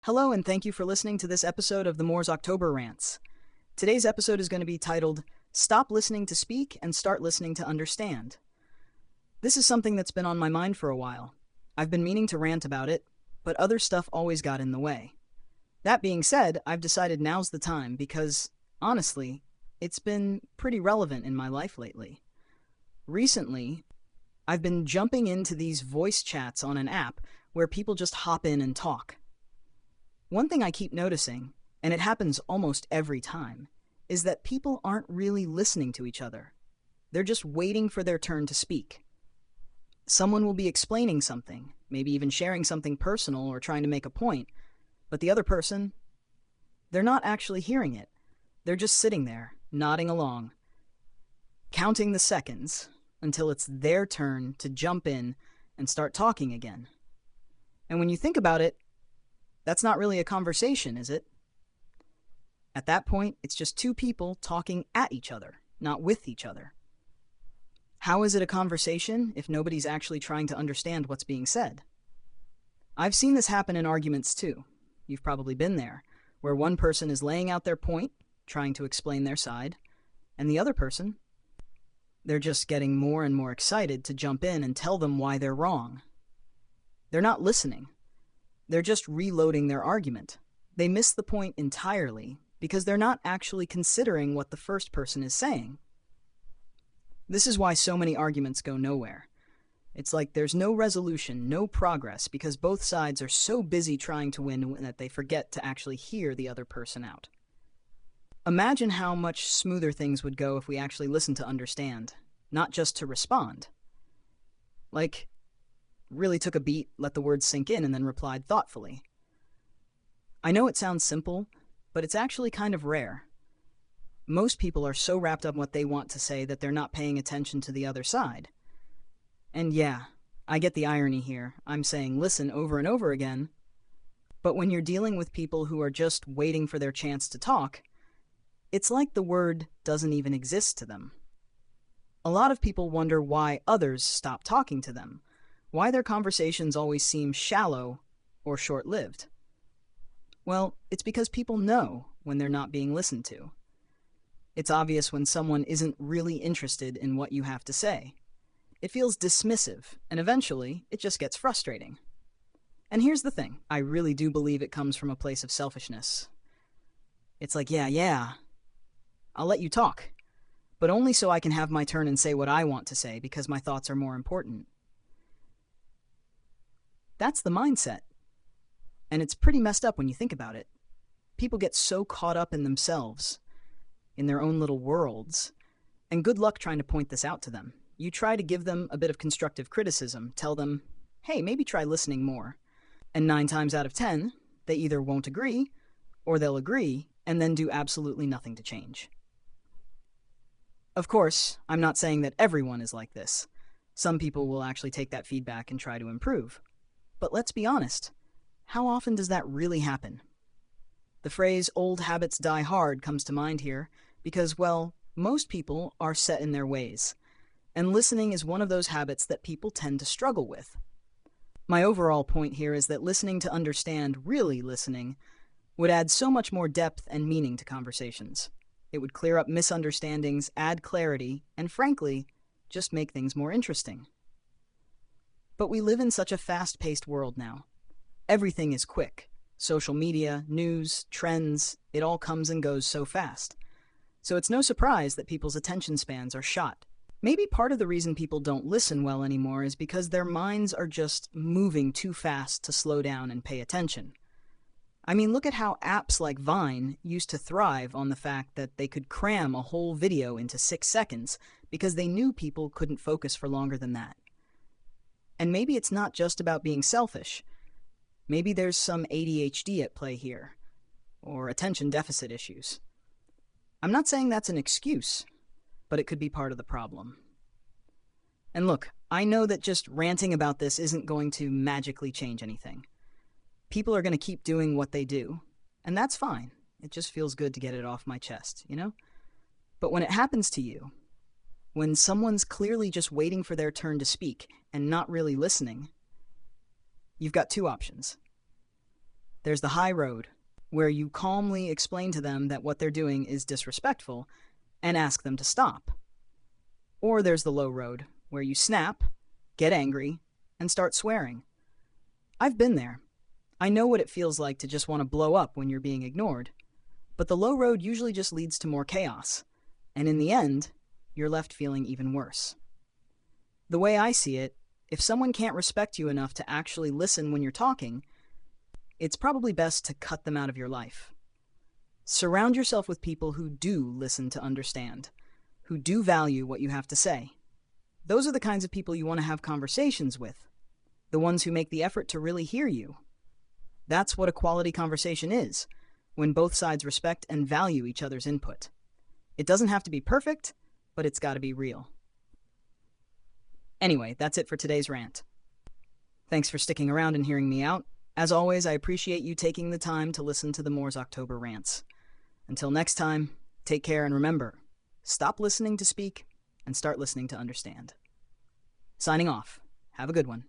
Hello, and thank you for listening to this episode of the Moore's October Rants. Today's episode is going to be titled, Stop Listening to Speak and Start Listening to Understand. This is something that's been on my mind for a while. I've been meaning to rant about it, but other stuff always got in the way. That being said, I've decided now's the time because, honestly, it's been pretty relevant in my life lately. Recently, I've been jumping into these voice chats on an app where people just hop in and talk. One thing I keep noticing, and it happens almost every time, is that people aren't really listening to each other. They're just waiting for their turn to speak. Someone will be explaining something, maybe even sharing something personal or trying to make a point, but the other person, they're not actually hearing it. They're just sitting there, nodding along, counting the seconds until it's their turn to jump in and start talking again. And when you think about it, that's not really a conversation, is it? At that point, it's just two people talking at each other, not with each other. How is it a conversation if nobody's actually trying to understand what's being said? I've seen this happen in arguments too. You've probably been there, where one person is laying out their point, trying to explain their side, and the other person, they're just getting more and more excited to jump in and tell them why they're wrong. They're not listening. They're just reloading their argument. They miss the point entirely because they're not actually considering what the first person is saying. This is why so many arguments go nowhere. It's like there's no resolution, no progress, because both sides are so busy trying to win that they forget to actually hear the other person out. Imagine how much smoother things would go if we actually listened to understand, not just to respond. Like, really took a beat, let the words sink in, and then replied thoughtfully. I know it sounds simple, but it's actually kind of rare. Most people are so wrapped up in what they want to say that they're not paying attention to the other side. And yeah, I get the irony here. I'm saying listen over and over again. But when you're dealing with people who are just waiting for their chance to talk, it's like the word doesn't even exist to them. A lot of people wonder why others stop talking to them, why their conversations always seem shallow or short-lived. Well, it's because people know when they're not being listened to. It's obvious when someone isn't really interested in what you have to say. It feels dismissive, and eventually, it just gets frustrating. And here's the thing, I really do believe it comes from a place of selfishness. It's like, yeah, I'll let you talk, but only so I can have my turn and say what I want to say because my thoughts are more important. That's the mindset. And it's pretty messed up when you think about it. People get so caught up in themselves, in their own little worlds, and good luck trying to point this out to them. You try to give them a bit of constructive criticism, tell them, hey, maybe try listening more. And 9 times out of 10, they either won't agree, or they'll agree, and then do absolutely nothing to change. Of course, I'm not saying that everyone is like this. Some people will actually take that feedback and try to improve. But let's be honest, how often does that really happen? The phrase, old habits die hard, comes to mind here because, well, most people are set in their ways, and listening is one of those habits that people tend to struggle with. My overall point here is that listening to understand, really listening, would add so much more depth and meaning to conversations. It would clear up misunderstandings, add clarity, and frankly, just make things more interesting. But we live in such a fast-paced world now. Everything is quick. Social media, news, trends, it all comes and goes so fast. So it's no surprise that people's attention spans are shot. Maybe part of the reason people don't listen well anymore is because their minds are just moving too fast to slow down and pay attention. I mean, look at how apps like Vine used to thrive on the fact that they could cram a whole video into 6 seconds because they knew people couldn't focus for longer than that. And maybe it's not just about being selfish. Maybe there's some ADHD at play here, or attention deficit issues. I'm not saying that's an excuse, but it could be part of the problem. And look, I know that just ranting about this isn't going to magically change anything. People are going to keep doing what they do, and that's fine. It just feels good to get it off my chest, you know? But when it happens to you, when someone's clearly just waiting for their turn to speak and not really listening, you've got 2 options. There's the high road, where you calmly explain to them that what they're doing is disrespectful and ask them to stop. Or there's the low road, where you snap, get angry, and start swearing. I've been there. I know what it feels like to just want to blow up when you're being ignored. But the low road usually just leads to more chaos, and in the end, you're left feeling even worse. The way I see it, if someone can't respect you enough to actually listen when you're talking, it's probably best to cut them out of your life. Surround yourself with people who do listen to understand, who do value what you have to say. Those are the kinds of people you want to have conversations with, the ones who make the effort to really hear you. That's what a quality conversation is, when both sides respect and value each other's input. It doesn't have to be perfect, but it's got to be real. Anyway, that's it for today's rant. Thanks for sticking around and hearing me out. As always, I appreciate you taking the time to listen to the Moore's October Rants. Until next time, take care and remember, stop listening to speak and start listening to understand. Signing off. Have a good one.